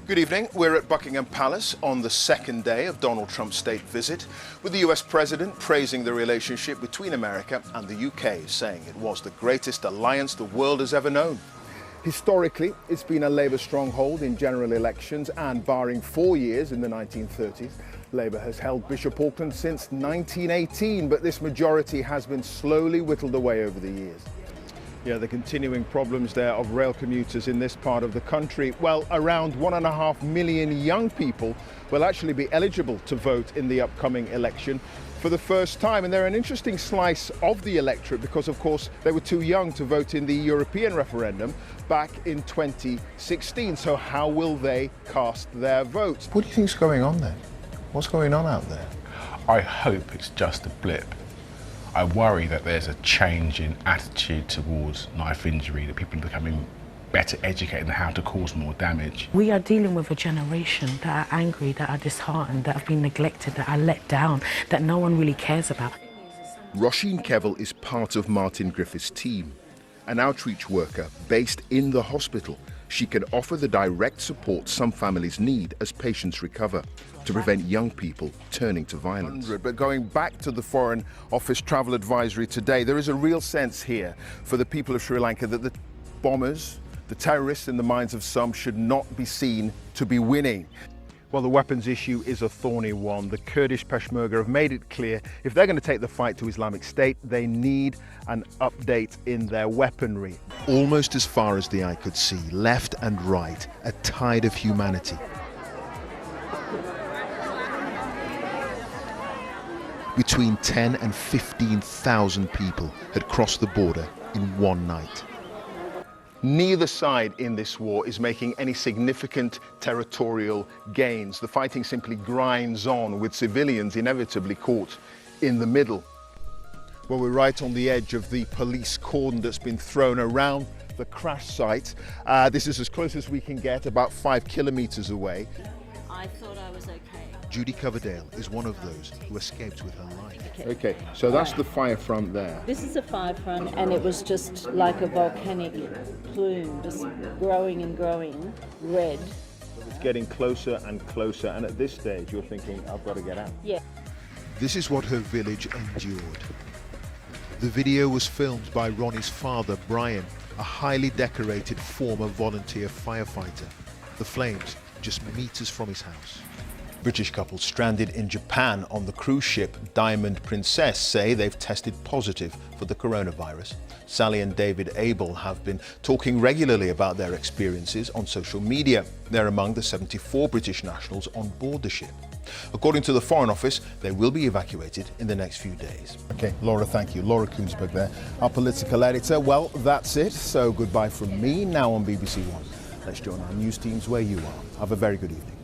Good evening. We're at Buckingham Palace on the second day of Donald Trump's state visit, with the US President praising the relationship between America and the UK, saying it was the greatest alliance the world has ever known. Historically, it's been a Labour stronghold in general elections, and barring 4 years in the 1930s, Labour has held Bishop Auckland since 1918, but this majority has been slowly whittled away over the years. Yeah, the continuing problems there of rail commuters in this part of the country. Well, around 1.5 million young people will actually be eligible to vote in the upcoming election for the first time. And they're an interesting slice of the electorate because, of course, they were too young to vote in the European referendum back in 2016. So how will they cast their votes? What do you think's going on there? What's going on out there? I hope it's just a blip. I worry that there's a change in attitude towards knife injury, that people are becoming better educated in how to cause more damage. We are dealing with a generation that are angry, that are disheartened, that have been neglected, that are let down, that no one really cares about. Roisin Kevill is part of Martin Griffiths' team, an outreach worker based in the hospital. She can offer the direct support some families need as patients recover to prevent young people turning to violence. But going back to the Foreign Office travel advisory today, there is a real sense here for the people of Sri Lanka that the bombers, the terrorists in the minds of some, should not be seen to be winning. Well, the weapons issue is a thorny one. The Kurdish Peshmerga have made it clear if they're going to take the fight to Islamic State, they need an update in their weaponry. Almost as far as the eye could see, left and right, a tide of humanity. Between 10 and 15,000 people had crossed the border in one night. Neither side in this war is making any significant territorial gains. The fighting simply grinds on, with civilians inevitably caught in the middle. Well, we're right on the edge of the police cordon that's been thrown around the crash site. This is as close as we can get, about 5 kilometers away. I thought I was okay. Judy Coverdale is one of those who escaped with her life. Okay, so that's the fire front there. This is a fire front, and it was just like a volcanic plume, just growing and growing, red. It's getting closer and closer, and at this stage you're thinking, I've got to get out. Yeah. This is what her village endured. The video was filmed by Ronnie's father, Brian, a highly decorated former volunteer firefighter. The flames just meters from his house. British couple stranded in Japan on the cruise ship Diamond Princess say they've tested positive for the coronavirus. Sally and David Abel have been talking regularly about their experiences on social media. They're among the 74 British nationals on board the ship. According to the Foreign Office, they will be evacuated in the next few days. Okay, Laura, thank you. Laura Koonsberg there, our political editor. Well, that's it. So goodbye from me, now on BBC One. Let's join our news teams where you are. Have a very good evening.